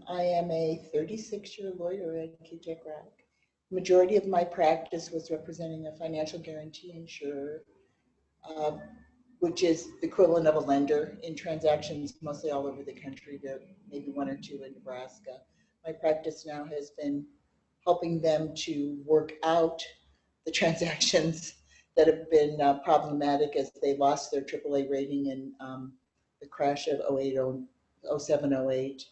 I am a 36-year lawyer at Kutak. Majority of my practice was representing a financial guarantee insurer, uh, which is the equivalent of a lender in transactions mostly all over the country. There maybe one or two in Nebraska. My practice now has been helping them to work out the transactions that have been problematic as they lost their AAA rating in the crash of 08, 07, 08,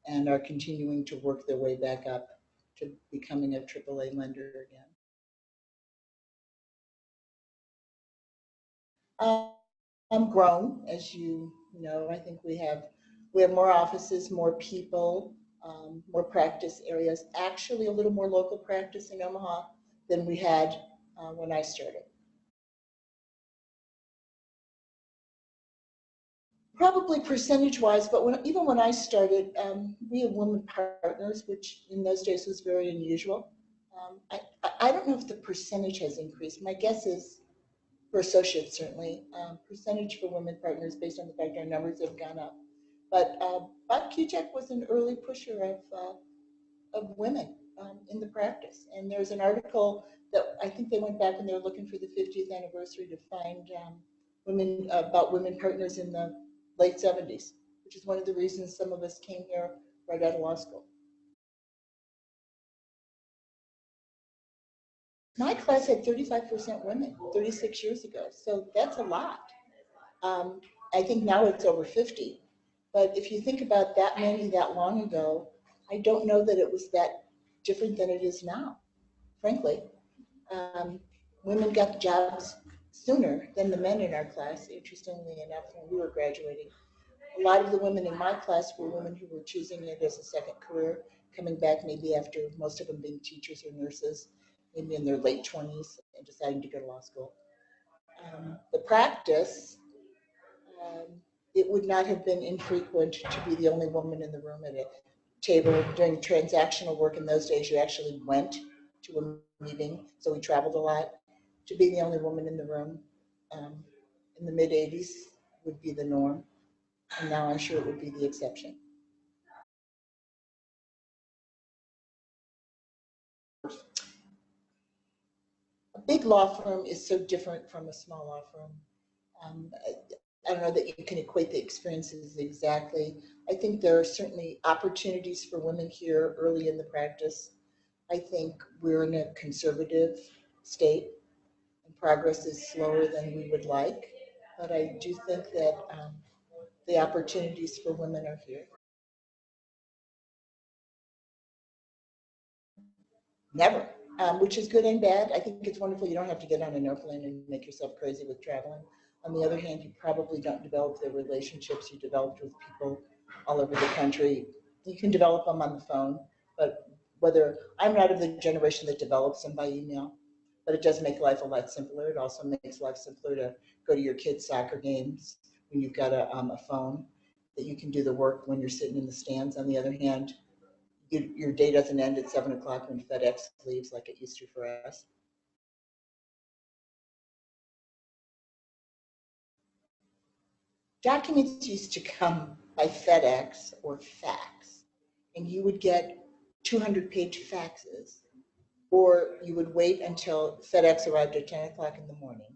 and are continuing to work their way back up to becoming a AAA lender again. I'm grown, as you know. I think we have more offices, more people, more practice areas. Actually, a little more local practice in Omaha than we had when I started. Probably percentage-wise, but even when I started, we had women partners, which in those days was very unusual. I don't know if the percentage has increased. My guess is for associates, certainly, percentage for women partners based on the fact our numbers have gone up. But Bob Kutak was an early pusher of women in the practice. And there's an article that I think they went back and they were looking for the 50th anniversary to find women about women partners in the late 70s, which is one of the reasons some of us came here right out of law school. My class had 35% women 36 years ago, so that's a lot. I think now it's over 50. But if you think about that many that long ago, I don't know that it was that different than it is now, frankly. Women got jobs sooner than the men in our class, interestingly enough, when we were graduating. A lot of the women in my class were women who were choosing it as a second career, coming back maybe after most of them being teachers or nurses, maybe in their late 20s and deciding to go to law school. The practice, it would not have been infrequent to be the only woman in the room at a table. During transactional work in those days, you actually went to a meeting, so we traveled a lot. To be the only woman in the room in the mid-'80s would be the norm, and now I'm sure it would be the exception. A big law firm is so different from a small law firm. I don't know that you can equate the experiences exactly. I think there are certainly opportunities for women here early in the practice. I think we're in a conservative state and progress is slower than we would like, but I do think that the opportunities for women are here. Never, which is good and bad. I think it's wonderful. You don't have to get on an airplane and make yourself crazy with traveling. On the other hand, you probably don't develop the relationships you developed with people all over the country. You can develop them on the phone, but I'm not of the generation that develops them by email, but it does make life a lot simpler. It also makes life simpler to go to your kids' soccer games when you've got a phone that you can do the work when you're sitting in the stands. On the other hand, your day doesn't end at 7 o'clock when FedEx leaves like it used to for us. Documents used to come by FedEx or fax, and you would get 200-page faxes, or you would wait until FedEx arrived at 10 o'clock in the morning,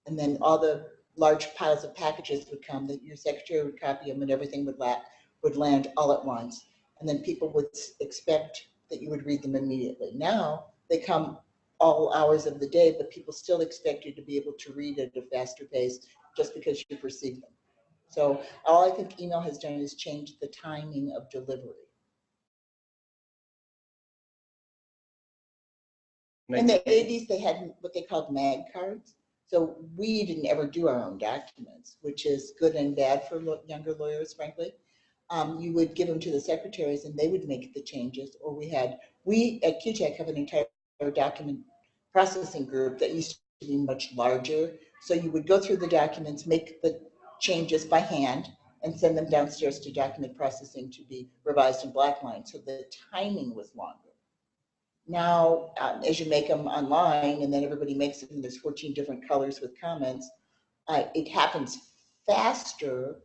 and then all the large piles of packages would come that your secretary would copy them and everything would land all at once. And then people would expect that you would read them immediately. Now they come all hours of the day, but people still expect you to be able to read at a faster pace just because you perceive them. So all I think email has done is change the timing of delivery. In the 80s, they had what they called mag cards. So we didn't ever do our own documents, which is good and bad for younger lawyers, frankly. You would give them to the secretaries and they would make the changes. Or we at Kutak have an entire document processing group that used to be much larger. So you would go through the documents, make the changes by hand, and send them downstairs to document processing to be revised in black line. So the timing was longer. Now, as you make them online and then everybody makes it and there's 14 different colors with comments, it happens faster.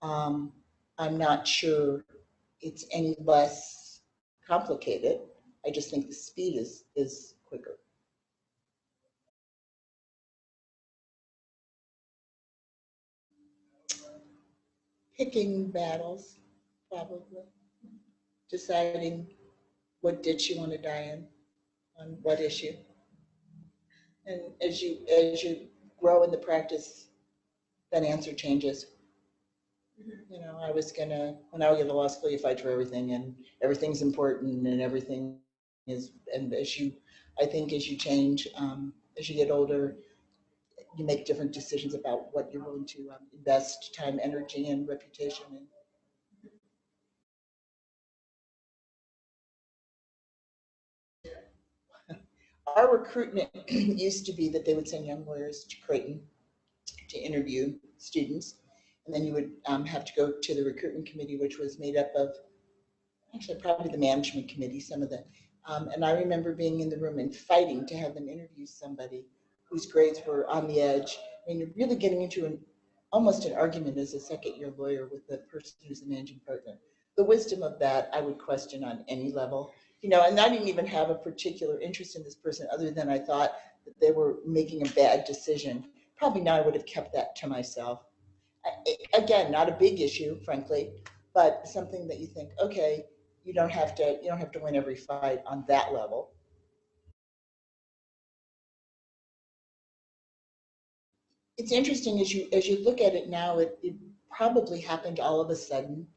I'm not sure it's any less complicated. I just think the speed is quicker. Picking battles, probably. Deciding what ditch you want to die in on what issue. And as you grow in the practice, that answer changes. You know, I was gonna, when I was in the law school, you fight for everything and everything's important and everything is, and I think as you change, as you get older, you make different decisions about what you're willing to invest time, energy, and reputation in. Our recruitment used to be that they would send young lawyers to Creighton to interview students, and then you would have to go to the recruitment committee, which was made up of actually probably the management committee, some of the, and I remember being in the room and fighting to have them interview somebody whose grades were on the edge. I mean, really getting into almost an argument as a second-year lawyer with the person who's the managing partner. The wisdom of that I would question on any level, you know, and I didn't even have a particular interest in this person other than I thought that they were making a bad decision. Probably now I would have kept that to myself. Again, not a big issue, frankly, but something that you think, okay, you don't have to win every fight on that level. It's interesting as you look at it now, it probably happened all of a sudden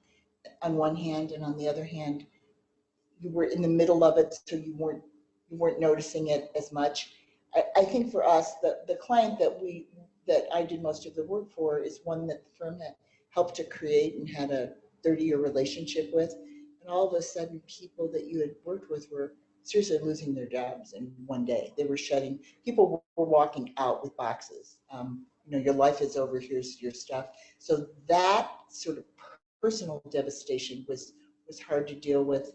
on one hand, and on the other hand, you were in the middle of it, so you weren't noticing it as much. I think for us, the client that I did most of the work for is one that the firm had helped to create and had a 30-year relationship with. And all of a sudden, people that you had worked with were seriously losing their jobs in one day. They were shutting, people were walking out with boxes. You know, your life is over, here's your stuff. So that sort of personal devastation was hard to deal with,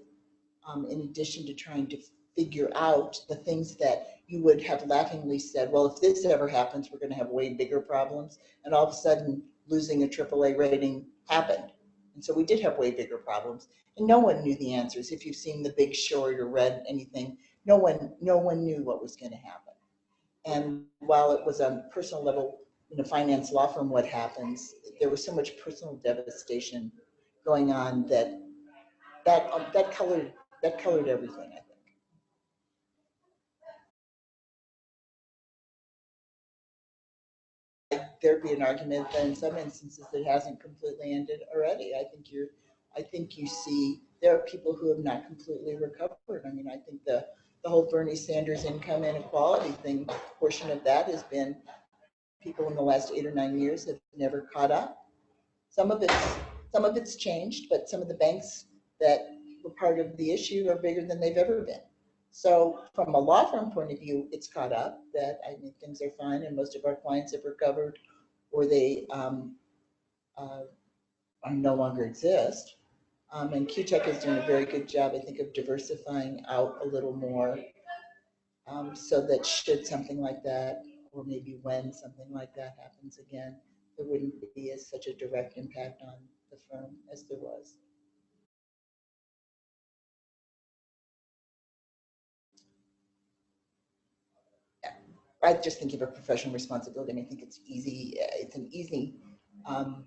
in addition to trying to figure out the things that you would have laughingly said, well, if this ever happens, we're going to have way bigger problems. And all of a sudden, losing a AAA rating happened. And so we did have way bigger problems. And no one knew the answers. If you've seen The Big Short or read anything, no one knew what was going to happen. And while it was on a personal level, in a finance law firm, what happens, there was so much personal devastation going on that colored everything, I think. There'd be an argument that in some instances it hasn't completely ended already. I think you see there are people who have not completely recovered. I mean, I think the whole Bernie Sanders income inequality thing, portion of that has been people in the last 8 or 9 years have never caught up. Some of it's some of it's changed, but some of the banks that were part of the issue are bigger than they've ever been. So from a law firm point of view, it's caught up that I mean things are fine and most of our clients have recovered or they uh, no longer exist. And Kutak is doing a very good job, I think, of diversifying out a little more, so that should something like that, or maybe when something like that happens again, there wouldn't be as such a direct impact on the firm as there was. I just think of a professional responsibility, and I think it's easy. Um,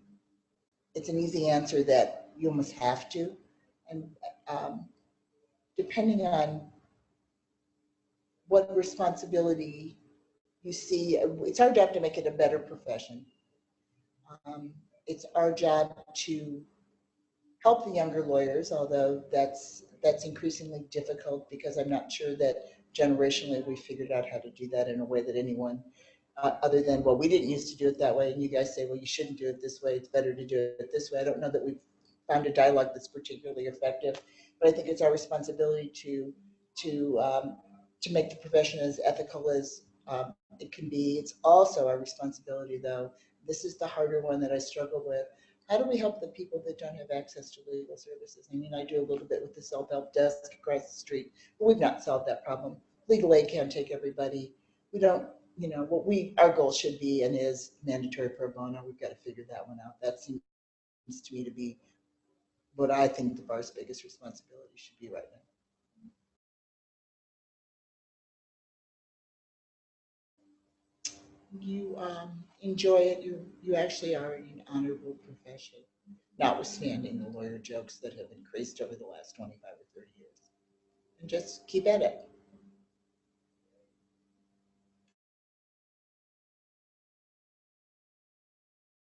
it's an easy answer that you almost have to, and um, depending on what responsibility you see, it's our job to make it a better profession. It's our job to help the younger lawyers, although that's increasingly difficult because I'm not sure that generationally we figured out how to do that in a way that anyone other than, well, we didn't used to do it that way, and you guys say, well, you shouldn't do it this way, it's better to do it this way. I don't know that we've found a dialogue that's particularly effective, but I think it's our responsibility to to make the profession as ethical as it can be. It's also our responsibility, though, this is the harder one that I struggle with. How do we help the people that don't have access to legal services? I mean, I do a little bit with the self-help desk across the street, but we've not solved that problem. Legal aid can't take everybody. We don't, you know, our goal should be and is mandatory pro bono. We've got to figure that one out. That seems to me to be what I think the bar's biggest responsibility should be right now. You enjoy it. You actually are in an honorable profession, notwithstanding the lawyer jokes that have increased over the last 25 or 30 years. And just keep at it.